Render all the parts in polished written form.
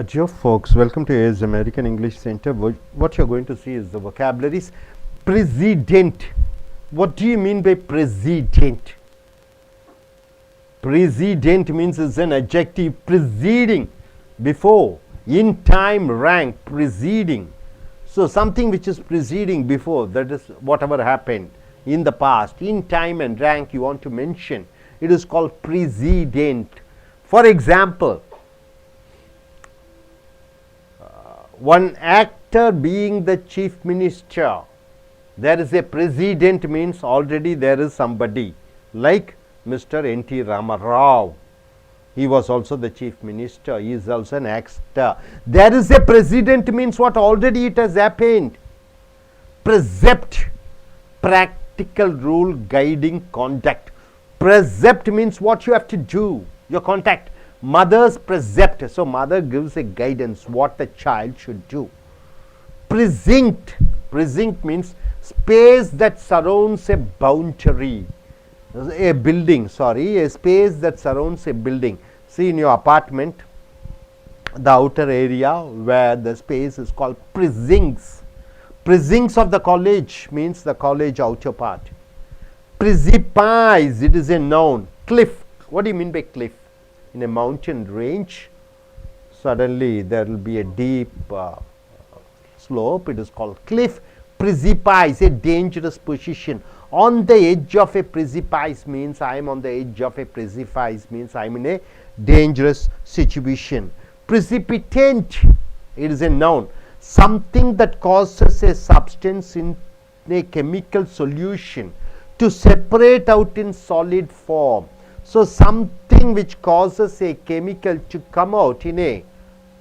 Dear folks, welcome to AS American English Center. What you're going to see is the vocabularies. Precedent. What do you mean by precedent? Precedent means it's an adjective preceding, before, in time, rank, preceding. So something which is preceding before, that is whatever happened in the past, in time and rank you want to mention, it is called precedent. For example, one actor being the chief minister, there is a precedent, means already there is somebody like Mr. N.T. Rama Rao. He was also the chief minister. He is also an actor. There is a precedent, means what, already it has happened. Precept, practical rule guiding conduct. Precept means what you have to do, your conduct. Mother's precept, so mother gives a guidance what the child should do. Precinct, precinct means space that surrounds a boundary, a building, sorry, a space that surrounds a building. See, in your apartment, the outer area where the space is called precincts. Precincts of the college means the college outer part. Precipice, it is a noun. Cliff, what do you mean by cliff? In a mountain range, suddenly there will be a deep slope, it is called cliff. Precipice, a dangerous position. On the edge of a precipice means I am on the edge of a precipice, means I am in a dangerous situation. Precipitant, it is a noun. Something that causes a substance in a chemical solution to separate out in solid form. So something which causes a chemical to come out in a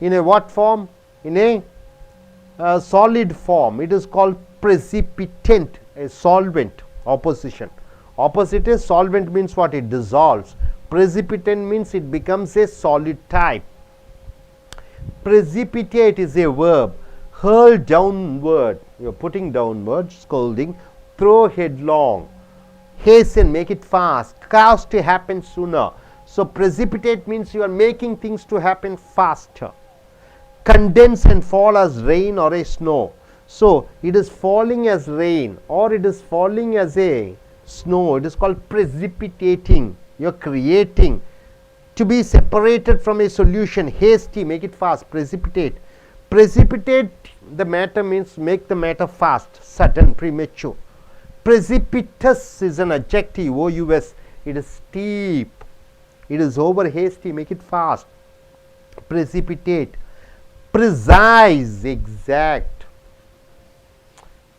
what form? In a solid form. It is called precipitant, a solvent. Opposition. Opposite is solvent, means what? It dissolves. Precipitant means it becomes a solid type. Precipitate is a verb. Hurl downward. You are putting downward, scolding. Throw headlong. Hasten, make it fast. Cause to happen sooner. So precipitate means you are making things to happen faster. Condense and fall as rain or a snow. So it is falling as rain or it is falling as a snow. It is called precipitating. You are creating to be separated from a solution. Hasty, make it fast. Precipitate. Precipitate the matter means make the matter fast, sudden, premature. Precipitous is an adjective, O-U-S. It is steep. It is over hasty, make it fast. Precipitate. Precise, exact.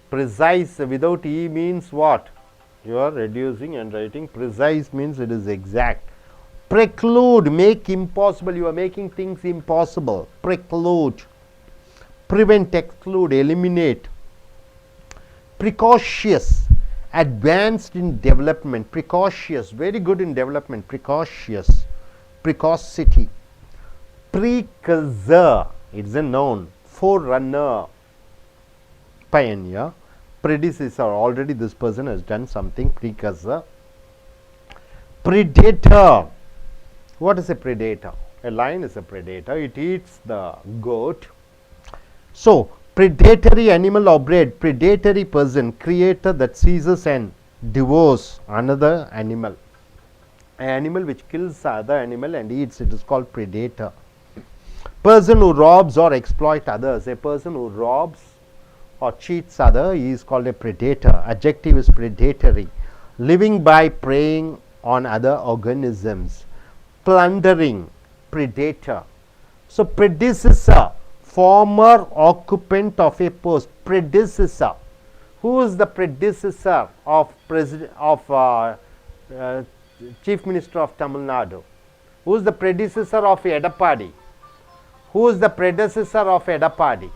Precise without E means what? You are reducing and writing. Precise means it is exact. Preclude, make impossible. You are making things impossible. Preclude. Prevent, exclude, eliminate. Precautious, advanced in development. Precautious, very good in development. Precautious. Precocity. Precursor, it is a noun. Forerunner. Pioneer. Predecessor, already this person has done something. Precursor. Predator. What is a predator? A lion is a predator. It eats the goat. So predatory animal or breed, predatory person, creator that seizes and devours another animal. An animal which kills other animal and eats, it is called predator. Person who robs or exploits others. A person who robs or cheats other, he is called a predator. Adjective is predatory. Living by preying on other organisms. Plundering, predator. So predecessor, former occupant of a post. Predecessor. Who is the predecessor of Chief Minister of Tamil Nadu? Who is the predecessor of Edapadi? Who is the predecessor of Edapadi?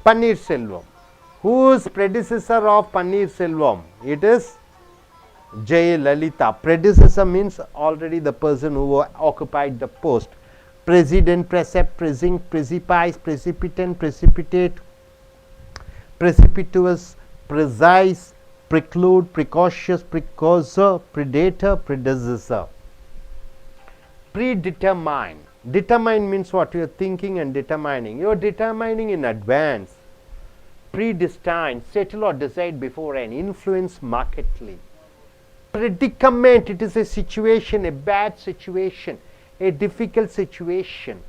Paneer Selvam. Who is predecessor of Paneer Selvam? It is Jayalalitha. Predecessor means already the person who occupied the post. President, precept, precinct, precipice, precipitant, precipitate, precipitous, precise, preclude, precautious, precursor, predator, predecessor. Predetermine. Determine means what? You are thinking and determining. You are determining in advance. Predestine, settle or decide beforehand. Influence markedly. Predicament, it is a situation, a bad situation, a difficult situation,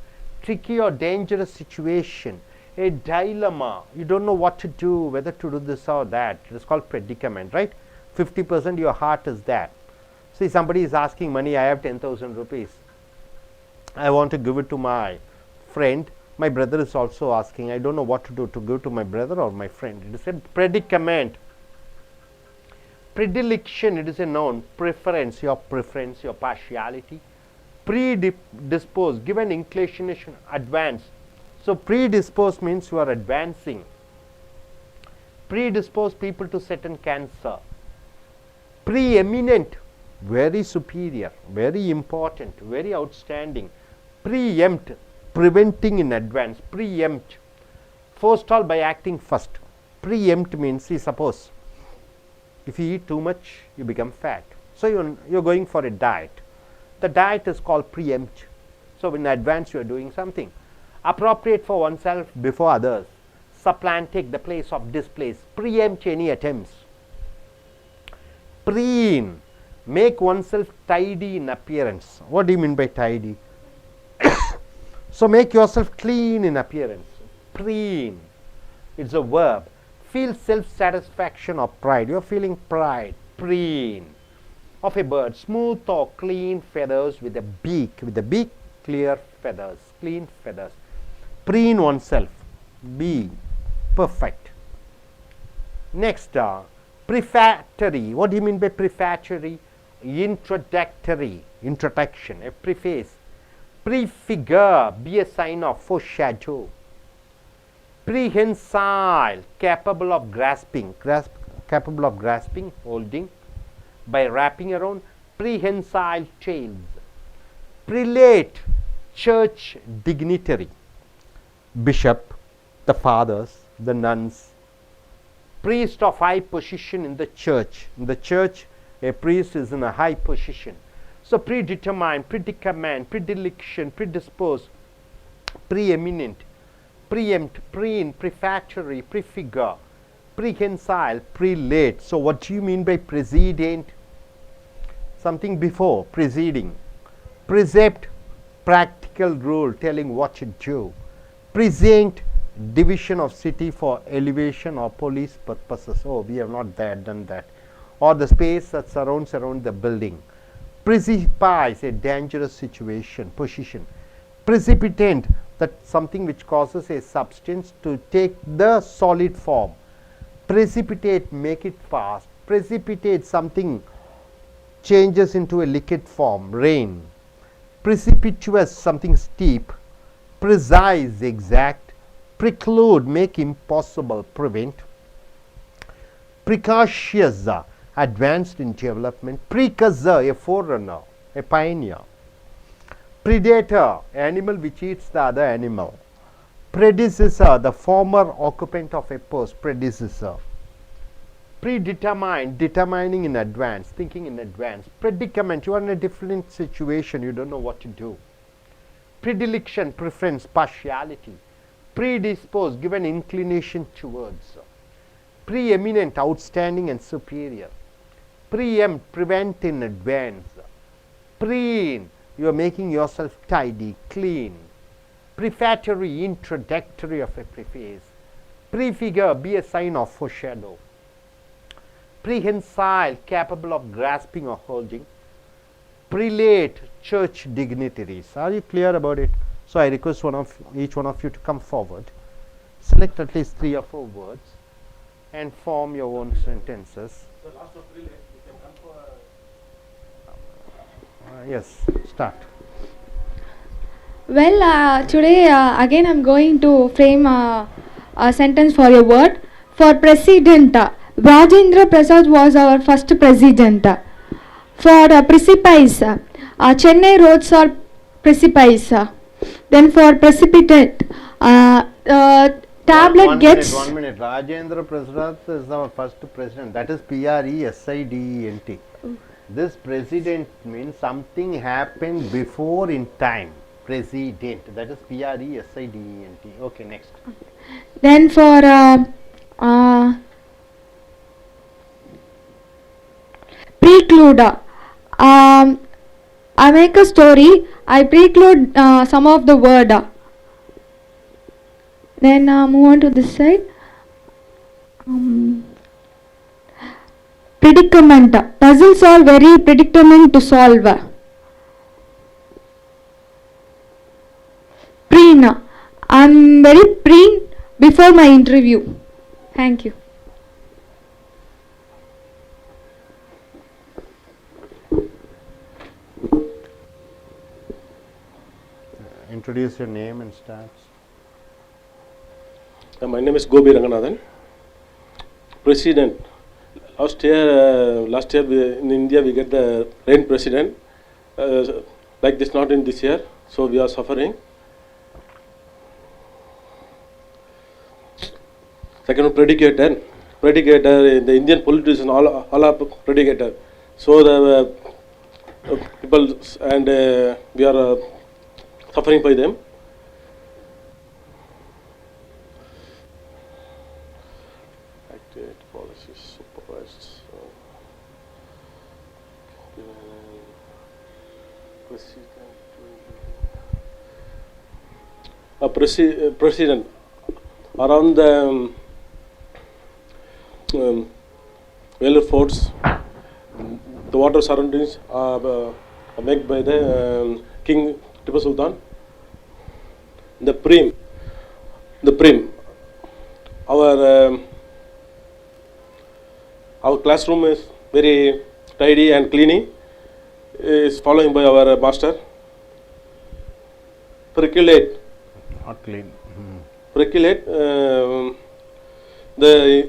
tricky or dangerous situation, a dilemma. You don't know what to do, whether to do this or that. It is called predicament, right? 50% your heart is that. See, somebody is asking money. I have 10,000 rupees. I want to give it to my friend. My brother is also asking. I don't know what to do, to give to my brother or my friend. It is a predicament. Predilection, it is a noun. Preference, your partiality. Predispose, give an inclination, advance. So predispose means you are advancing. Predispose people to certain cancer. Preeminent, very superior, very important, very outstanding. Preempt, preventing in advance. Preempt, forestall by acting first. Preempt means, see, suppose if you eat too much, you become fat. So you're going for a diet. The diet is called preempt. So in advance you are doing something. Appropriate for oneself before others. Supplant, take the place of displace. Preempt any attempts. Preen, make oneself tidy in appearance. What do you mean by tidy? So make yourself clean in appearance. Preen, it's a verb. Feel self-satisfaction or pride. You are feeling pride. Preen, of a bird. Smooth or clean feathers with a beak. With a beak, clear feathers. Clean feathers. Preen oneself. Be perfect. Next, prefatory. What do you mean by prefatory? Introductory. Introduction. A preface. Prefigure, be a sign of foreshadow. Prehensile, capable of grasping, capable of grasping, holding, by wrapping around. Prehensile tails. Prelate, church dignitary. Bishop, the fathers, the nuns. Priest of high position in the church. In the church, a priest is in a high position. So predetermine, predicament, predilection, predispose, preeminent, preempt, preen, prefatory, prefigure, prehensile, prelate. So what do you mean by precedent? Something before, preceding. Precept, practical rule telling what to do. Present, division of city for elevation or police purposes. Oh, we have not done that. Or the space that surrounds around the building. Precipice, a dangerous situation, position. Precipitant, that something which causes a substance to take the solid form. Precipitate, make it fast. Precipitate, something changes into a liquid form, rain. Precipitous, something steep. Precise, exact. Preclude, make impossible, prevent. Precautious, advanced in development. Precursor, a forerunner, a pioneer. Predator, animal which eats the other animal. Predecessor, the former occupant of a post. Predecessor. Predetermine, determining in advance, thinking in advance. Predicament, you are in a different situation, you don't know what to do. Predilection, preference, partiality. Predispose, give an inclination towards. Preeminent, outstanding and superior. Preempt, prevent in advance. Preen, you are making yourself tidy, clean. Prefatory, introductory of a preface. Prefigure, be a sign of foreshadow. Prehensile, capable of grasping or holding. Prelate, church dignitaries. Are you clear about it? So I request each one of you to come forward. Select at least 3 or 4 words and form your own sentences. So last of prelate, you can come for Yes, start. Well, today again I'm going to frame a sentence for a word. For president, Rajendra Prasad was our first president. For precipice, Chennai roads are precipice. Then for precipitate, tablet gets... One minute. Rajendra Prasad is our first president. That is President. This president means something happened before in time. President, that is President. Okay, next. Then for preclude, I make a story, I preclude some of the word. Then move on to this side. Predicament, puzzles are very predicament to solve. Preen, I'm very preen before my interview. Thank you. Introduce your name and stats. My name is Gobi Ranganathan. President. Last year in India we get the rain president. Like this, not in this year, so we are suffering. Second one, predicator. Predicator, the Indian politicians all are predicator. So the people and we are suffering by them. Activate policies supervised. President around the Velar forts, the water surroundings are made by the King Tipu Sultan. The prim, our classroom is very tidy and cleaning, is following by our master. Percolate, Not clean. percolate, the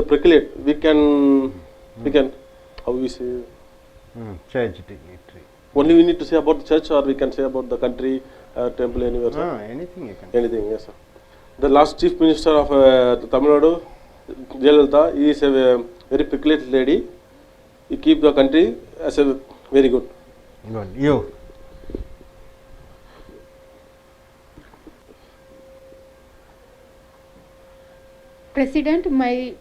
percolate, we can, how we say, Church dignitary. only we need to say about the church, or we can say about the country, temple, anywhere, sir? Anything you can. Anything, yes, sir. The last chief minister of Tamil Nadu, Jayalalitha, he is a very peculiar lady. He keep the country as a very good. Good. You. President, my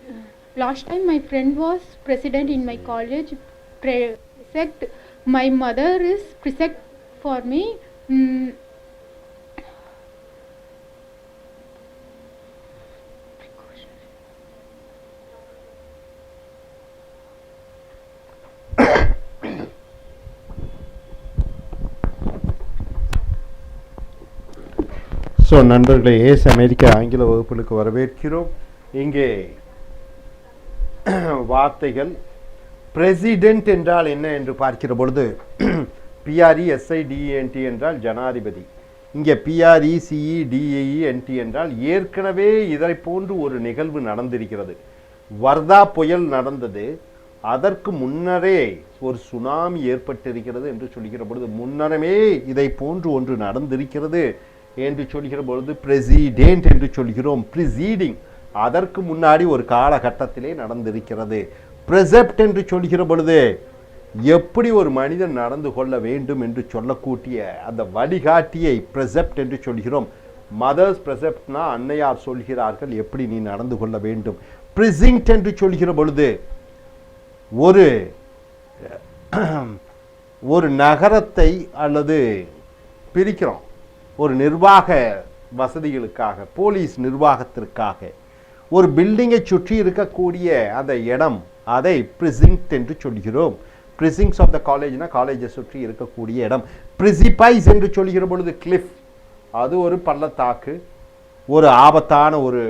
last time my friend was president in my college. Prefect, my mother is prefect for me. So நண்பர்களே, ace அமெரிக்க ஆங்கில வகுப்புகளுக்கு வரவேற்கிறோம். இங்கே வார்த்தைகள் president என்றால் என்ன என்று பார்க்கிற பொழுது PRESIDENT என்றால் ஜனாதிபதி. இங்கே PRECEDENT என்றால் ஏற்கனவே இதை போன்று ஒரு நிகழ்வு நடந்திருக்கிறது. வர்தா புயல் நடந்தது, அதற்கு முன்னரே ஒரு சுனாமி ஏற்பட்டிருக்கிறது என்று சொல்கிற பொழுது, முன்னரமே இதை போன்று ஒன்று நடந்திருக்கிறது என்று சொல்கிற பொழுது பிரசிடென்ட் என்று சொல்கிறோம். ப்ரிசீடிங், அதற்கு முன்னாடி ஒரு காலகட்டத்திலே நடந்திருக்கிறது. ப்ரெசெப்ட் என்று சொல்கிற பொழுது எப்படி ஒரு மனிதன் நடந்து கொள்ள வேண்டும் என்று சொல்லக்கூடிய அந்த வழிகாட்டியை ப்ரெசெப்ட் என்று சொல்கிறோம். மதர்ஸ் ப்ரெசெப்ட்னா அன்னையார் சொல்கிறார்கள் எப்படி நீ நடந்து கொள்ள வேண்டும். ப்ரிசிங்ட் என்று சொல்கிற பொழுது ஒரு நகரத்தை அல்லது பிரிக்கிறோம், ஒரு நிர்வாக வசதிகளுக்காக, போலீஸ் நிர்வாகத்திற்காக ஒரு பில்டிங்கை சுற்றி இருக்கக்கூடிய அந்த இடம், அதை ப்ரிசிங்ட் என்று சொல்கிறோம். ப்ரிசிங்ஸ் ஆஃப் த காலேஜ்னா காலேஜை சுற்றி இருக்கக்கூடிய இடம். ப்ரிசிபைஸ் என்று சொல்கிற பொழுது கிளிஃப், அது ஒரு பள்ளத்தாக்கு, ஒரு ஆபத்தான ஒரு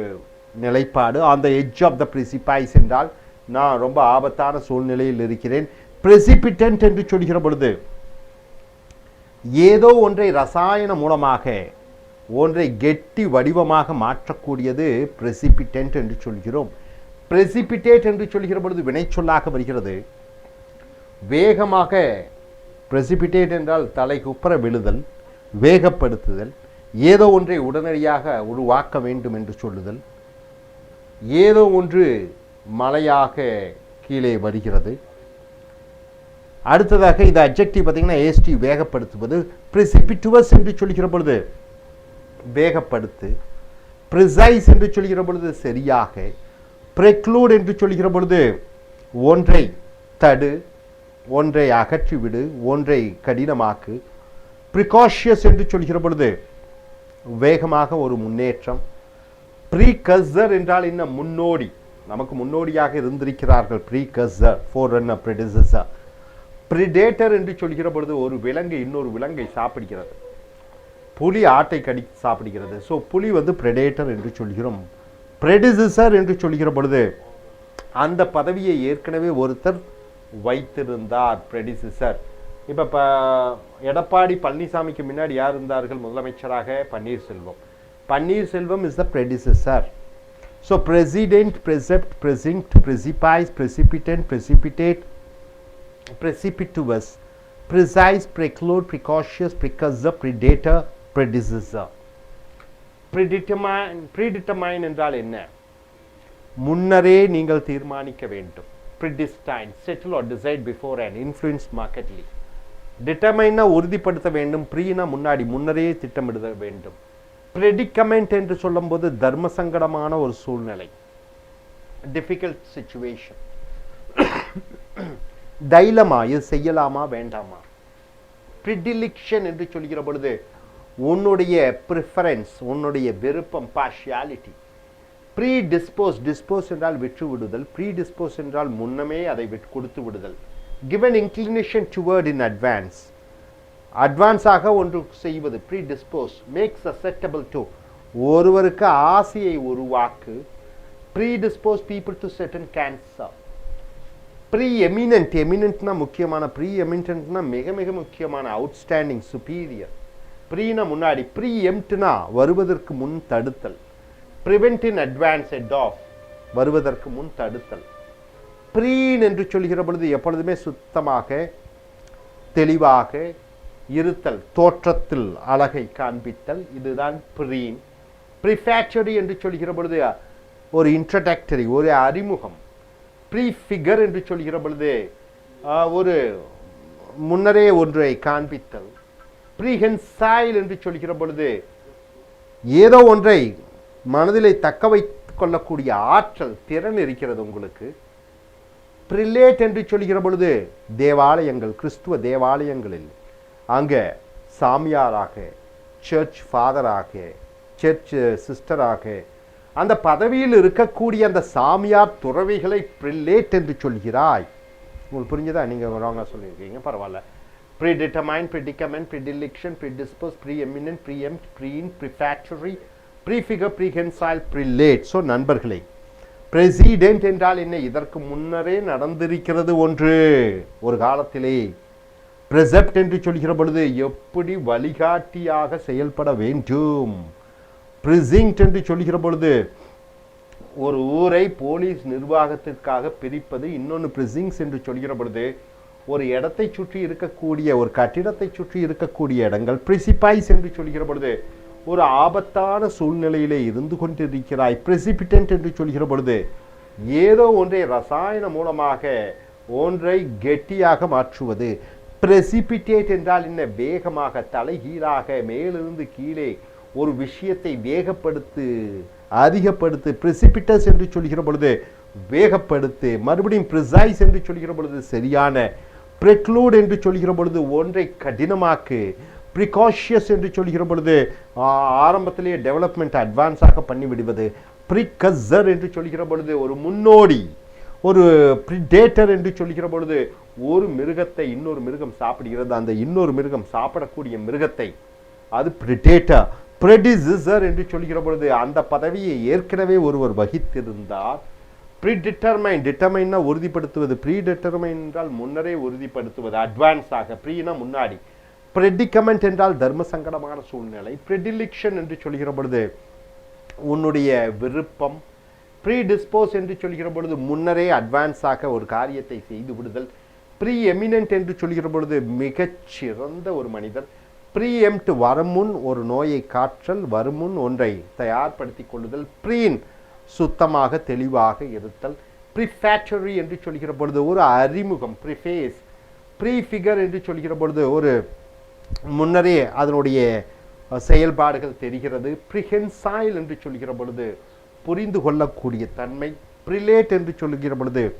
நிலைப்பாடு. அந்த எட்ஜ் ஆஃப் த ப்ரிசிபைஸ் என்றால் நான் ரொம்ப ஆபத்தான சூழ்நிலையில் இருக்கிறேன். ப்ரெசிபிட்டன்ட் என்று சொல்கிற பொழுது ஏதோ ஒன்றை ரசாயன மூலமாக ஒன்றை கெட்டி வடிவமாக மாற்றக்கூடியது பிரசிபிட்டன்ட் என்று சொல்கிறோம். பிரசிபிட்டேட் என்று சொல்கிற பொழுது வினைச்சொல்லாக வருகிறது. வேகமாக, பிரசிபிட்டேட் என்றால் தலை குப்புற விழுதல், வேகப்படுத்துதல், ஏதோ ஒன்றை உடனடியாக உருவாக்க வேண்டும் என்று சொல்லுதல், ஏதோ ஒன்று மழையாக கீழே வருகிறது. அடுத்ததாக இந்த அட்ஜெக்டிவ் பார்த்தீங்கன்னா ஏஸ்டி வேகப்படுத்துவது. ப்ரிசிபிட்டுவஸ் என்று சொல்கிற பொழுது வேகப்படுத்து. ப்ரிசைஸ் என்று சொல்கிற பொழுது சரியாக. ப்ரெக்ளூட் என்று சொல்கிற பொழுது ஒன்றை தடு, ஒன்றை அகற்றிவிடு, ஒன்றை கடினமாக்கு. ப்ரிகாஷியஸ் என்று சொல்கிற பொழுது வேகமாக ஒரு முன்னேற்றம். ப்ரீகர்சர் என்றால் என்ன? முன்னோடி, நமக்கு முன்னோடியாக இருந்திருக்கிறார்கள். Precursor, ஃபோர்ரன்னர், predecessor. ப்ரிடேட்டர் என்று சொல்கிற பொழுது ஒரு விலங்கு இன்னொரு விலங்கை சாப்பிடுகிறது. புலி ஆட்டை கடி சாப்பிடுகிறது. ஸோ புலி ப்ரெடேட்டர் என்று சொல்கிறோம். ப்ரெடிசஸர் என்று சொல்கிற பொழுது அந்த பதவியை ஏற்கனவே ஒருத்தர் வைத்திருந்தார், ப்ரெடிசஸர். இப்போ எடப்பாடி பழனிசாமிக்கு முன்னாடி யார் இருந்தார்கள் முதலமைச்சராக? Panneerselvam. Panneerselvam is the predecessor. So president, precept, precinct, precipice, precipitant, precipitate, precipitous, precise, preclude, precautious, precursor, predator, predecessor. Predetermine என்றால் என்ன? முன்னரே நீங்கள் தீர்மானிக்க வேண்டும். Predestine, settle or decide before and influence markedly. Determine உறுதிப்படுத்த வேண்டும். Pre முன்னாடி, முன்னரே திட்டமிட வேண்டும். Predicament என்று சொல்லும்போது தர்ம சங்கடமான ஒரு சூழ்நிலை, difficult situation. டைலமா, இது செய்யலாமா வேண்டாமா. ப்ரிடிலிக்ஷன் என்று சொல்கிற பொழுது உன்னுடைய ப்ரிஃபரன்ஸ், உன்னுடைய விருப்பம், பார்ஷியாலிட்டி. ப்ரீ டிஸ்போஸ், டிஸ்போஸ் என்றால் விற்று விடுதல். ப்ரீ டிஸ்போஸ் என்றால் முன்னமே அதை விட்டு கொடுத்து விடுதல். Given inclination toward in advance, அட்வான்ஸாக ஒன்று செய்வது. Predispose, make susceptible to, ஒருவருக்கு ஆசையை உருவாக்கு. Predispose people to certain cancer. Preeminent, எமினன்ட்னா முக்கியமான, ப்ரீ எமினன்ட்னா மிக மிக முக்கியமான, அவுட்ஸ்டாண்டிங், சுப்பீரியர். ப்ரீனா முன்னாடி, ப்ரீ எம்ட்னா வருவதற்கு முன் தடுத்தல். Prevent in advance, head off, வருவதற்கு முன் தடுத்தல். ப்ரீன் என்று சொல்கிற பொழுது எப்பொழுதுமே சுத்தமாக தெளிவாக இருத்தல், தோற்றத்தில் அழகை காண்பித்தல், இதுதான் ப்ரீன். ப்ரிஃபேக்டரி என்று சொல்கிற பொழுது ஒரு இன்ட்ரடக்டரி, ஒரு அறிமுகம். ப்ரீஃபிகர் என்று சொல்கிற பொழுது ஒரு முன்னரே ஒன்றை காண்பித்தல். ப்ரீஹென்சைல் என்று சொல்கிற பொழுது ஏதோ ஒன்றை மனதிலே தக்க வைத்துக் கொள்ளக்கூடிய ஆற்றல், திறன் இருக்கிறது உங்களுக்கு. ப்ரிலேட் என்று சொல்கிற பொழுது தேவாலயங்கள், கிறிஸ்துவ தேவாலயங்களில் அங்கே சாமியாராக, சர்ச் ஃபாதராக, சர்ச் சிஸ்டராக, அந்த பதவியில் இருக்கக்கூடிய அந்த சாமியார் துறவிகளை ப்ரிலேட் என்று சொல்கிறாய். உங்களுக்கு புரிஞ்சதா? நீங்கள் ராங்கா சொல்லியிருக்கீங்க, பரவாயில்ல. ப்ரீடிட்டர்மைன், ப்ரிடிகமெண்ட், ப்ரிடிலிக்ஷன், ப்ரிடிஸ்போஸ், ப்ரீஎமினன்ட், ப்ரீஎம்ட், ப்ரீன், ப்ரிஃபேக்டரி, ப்ரீஃபிகர், ப்ரீஹென்சைல், ப்ரிலேட். ஸோ நண்பர்களே, பிரசிடென்ட் என்றால் என்ன? இதற்கு முன்னரே நடந்திருக்கிறது ஒன்று ஒரு காலத்திலே. ப்ரெசெப்ட் என்று சொல்கிற பொழுது எப்படி வழிகாட்டியாக செயல்பட வேண்டும். ப்ரிசிங்க்ட் என்று சொல்கிற பொழுது ஒரு ஊரை போலீஸ் நிர்வாகத்திற்காக பிரிப்பது. இன்னொன்று ப்ரிசிங்க்ஸ் என்று சொல்கிற பொழுது ஒரு இடத்தை சுற்றி இருக்கக்கூடிய, ஒரு கட்டிடத்தை சுற்றி இருக்கக்கூடிய இடங்கள். ப்ரிசிபைஸ் என்று சொல்கிற பொழுது ஒரு ஆபத்தான சூழ்நிலையிலே இருந்து கொண்டிருக்கிறாய். ப்ரெசிபிட்டன்ட் என்று சொல்கிற பொழுது ஏதோ ஒன்றை ரசாயன மூலமாக ஒன்றை கெட்டியாக மாற்றுவது. ப்ரெசிபிட்டேட் என்றால் என்ன? வேகமாக, தலைகீழாக, மேலிருந்து கீழே ஒரு விஷயத்தை வேகப்படுத்து, அதிகப்படுத்து. ப்ரெசிபிட்டஸ் என்று சொல்கிற பொழுது வேகப்படுத்து. மறுபடியும் ப்ரிசைஸ் என்று சொல்கிற பொழுது சரியான. ப்ரெக்ளூட் என்று சொல்கிற பொழுது ஒன்றை கடினமாக்கு. ப்ரிகாஷியஸ் என்று சொல்கிற பொழுது ஆரம்பத்திலேயே டெவலப்மெண்ட் அட்வான்ஸாக பண்ணிவிடுவது. ப்ரிகர்சர் என்று சொல்கிற பொழுது ஒரு முன்னோடி. ஒரு ப்ரிடேட்டர் என்று சொல்கிற பொழுது ஒரு மிருகத்தை இன்னொரு மிருகம் சாப்பிடுகிறது, அந்த இன்னொரு மிருகம் சாப்பிடக்கூடிய மிருகத்தை, அது ப்ரிடேட்டர். ப்ரெடிசஸர் என்று சொல்கிற பொழுது அந்த பதவியை ஏற்கனவே ஒருவர் வகித்திருந்தார். ப்ரீடிட்டர்மைன், டிட்டர்மைன்னா உறுதிப்படுத்துவது. ப்ரீடிட்டர்மைன் என்றால் முன்னரே உறுதிப்படுத்துவது, அட்வான்ஸாக. ப்ரீனா முன்னாடி. ப்ரெடிகமெண்ட் என்றால் தர்ம சங்கடமான சூழ்நிலை. ப்ரெடிலிக்ஷன் என்று சொல்கிற பொழுது உன்னுடைய விருப்பம். ப்ரீடிஸ்போஸ் என்று சொல்கிற பொழுது முன்னரே அட்வான்ஸாக ஒரு காரியத்தை செய்து விடுதல். ப்ரீ எமினன்ட் என்று சொல்கிற பொழுது மிகச்சிறந்த ஒரு மனிதர். ப்ரீஎம்ட், வருமுன் ஒரு நோயை காற்றல், வருமுன் ஒன்றை தயார்படுத்தி கொள்ளுதல். ப்ரீன், சுத்தமாக தெளிவாக இருத்தல். ப்ரிஃபேக்டரி என்று சொல்கிற பொழுது ஒரு அறிமுகம். ப்ரிஃபேஸ், ப்ரீஃபிகர் என்று சொல்கிற பொழுது ஒரு முன்னரே அதனுடைய செயல்பாடுகள் தெரிகிறது. ப்ரிஹென்சைல் என்று சொல்கிற பொழுது புரிந்து கொள்ளக்கூடிய தன்மை. ப்ரிலேட் என்று சொல்கிற பொழுது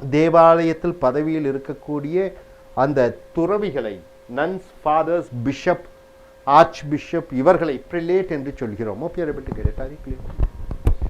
தேவாலயத்தில் பதவியில் இருக்கக்கூடிய அந்த துறவிகளை, nuns, fathers, bishop, archbishop, இவர்களை ப்ரிலேட் என்று சொல்கிறோம்.